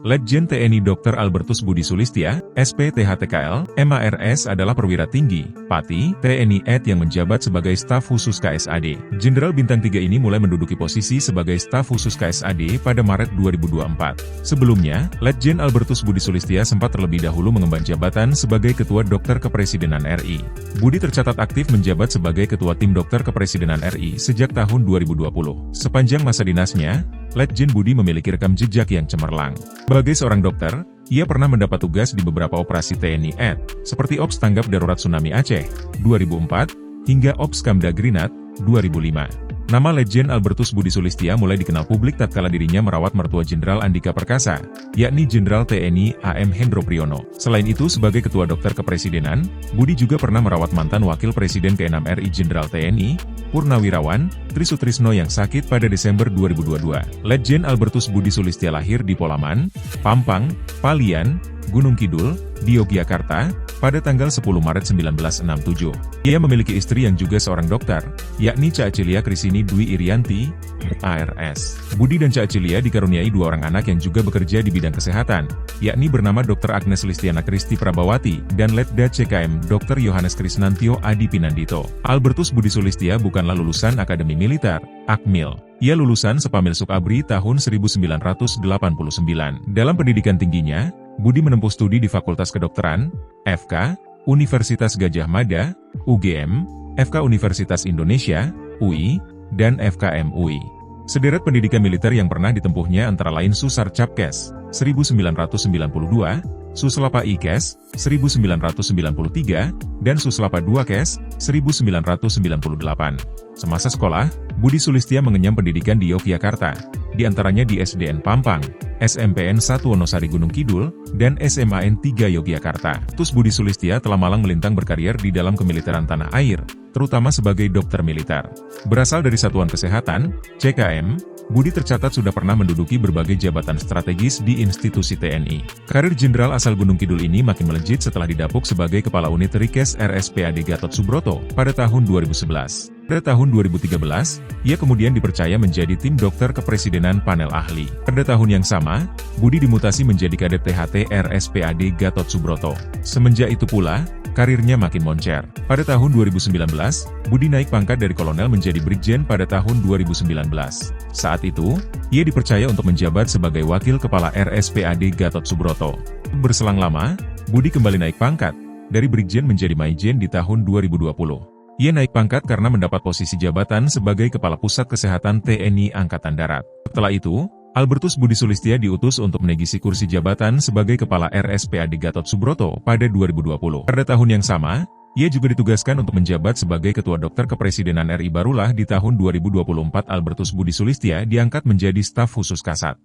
Letjen TNI Dr. Albertus Budi Sulistya, SPTHTKL, MARS adalah perwira tinggi, Pati, TNI AD yang menjabat sebagai staf khusus KSAD. Jenderal Bintang 3 ini mulai menduduki posisi sebagai staf khusus KSAD pada Maret 2024. Sebelumnya, Letjen Albertus Budi Sulistya sempat terlebih dahulu mengemban jabatan sebagai Ketua Dokter Kepresidenan RI. Budi tercatat aktif menjabat sebagai Ketua Tim Dokter Kepresidenan RI sejak tahun 2020. Sepanjang masa dinasnya, Letjen Budi memiliki rekam jejak yang cemerlang. Sebagai seorang dokter, ia pernah mendapat tugas di beberapa operasi TNI AD, seperti Ops Tanggap Darurat Tsunami Aceh, 2004, hingga Ops Kamda Grinat, 2005. Nama Letjen Albertus Budi Sulistya mulai dikenal publik tatkala dirinya merawat mertua Jenderal Andika Perkasa, yakni Jenderal TNI AM Hendro Priyono. Selain itu, sebagai Ketua Dokter Kepresidenan, Budi juga pernah merawat mantan Wakil Presiden ke-6 RI Jenderal TNI, Purnawirawan, Tri Sutrisno yang sakit pada Desember 2022. Letjen Albertus Budi Sulistya lahir di Polaman, Pampang, Palian, Gunung Kidul, di Yogyakarta, pada tanggal 10 Maret 1967. Ia memiliki istri yang juga seorang dokter, yakni Cak Cilia Krisini Dwi Irianti, ARS. Budi dan Cak Cilia dikaruniai dua orang anak yang juga bekerja di bidang kesehatan, yakni bernama Dr. Agnes Listiana Kristi Prabawati dan Letda CKM Dr. Yohanes Krisnantio Adi Pinandito. Albertus Budi Sulistya bukanlah lulusan Akademi Militer, Akmil. Ia lulusan Sepamil Sukabri tahun 1989. Dalam pendidikan tingginya, Budi menempuh studi di Fakultas Kedokteran, FK, Universitas Gadjah Mada, UGM, FK Universitas Indonesia, UI, dan FKM UI. Sederet pendidikan militer yang pernah ditempuhnya antara lain Susar Capkes, 1992, Suslapa IKes, 1993, dan Suslapa IIkes, 1998. Semasa sekolah, Budi Sulistya mengenyam pendidikan di Yogyakarta, di antaranya di SDN Pampang, SMPN 1 Wonosari Gunung Kidul, dan SMAN 3 Yogyakarta. Budi Sulistya telah malang melintang berkarier di dalam kemiliteran tanah air, terutama sebagai dokter militer. Berasal dari Satuan Kesehatan, CKM, Budi tercatat sudah pernah menduduki berbagai jabatan strategis di institusi TNI. Karir jenderal asal Gunung Kidul ini makin melejit setelah didapuk sebagai Kepala Unit Rikes RSPAD Gatot Subroto pada tahun 2011. Pada tahun 2013, ia kemudian dipercaya menjadi tim dokter kepresidenan panel ahli. Pada tahun yang sama, Budi dimutasi menjadi Kadet THT RSPAD Gatot Subroto. Semenjak itu pula, karirnya makin moncer. Pada tahun 2019, Budi naik pangkat dari kolonel menjadi brigjen pada tahun 2019. Saat itu, ia dipercaya untuk menjabat sebagai Wakil Kepala RSPAD Gatot Subroto. Berselang lama, Budi kembali naik pangkat, dari brigjen menjadi maijen di tahun 2020. Ia naik pangkat karena mendapat posisi jabatan sebagai Kepala Pusat Kesehatan TNI Angkatan Darat. Setelah itu, Albertus Budi Sulistya diutus untuk menegisi kursi jabatan sebagai Kepala RSPAD Gatot Subroto pada 2020. Pada tahun yang sama, ia juga ditugaskan untuk menjabat sebagai Ketua Dokter Kepresidenan RI barulah di tahun 2024 Albertus Budi Sulistya diangkat menjadi staf khusus Kasat.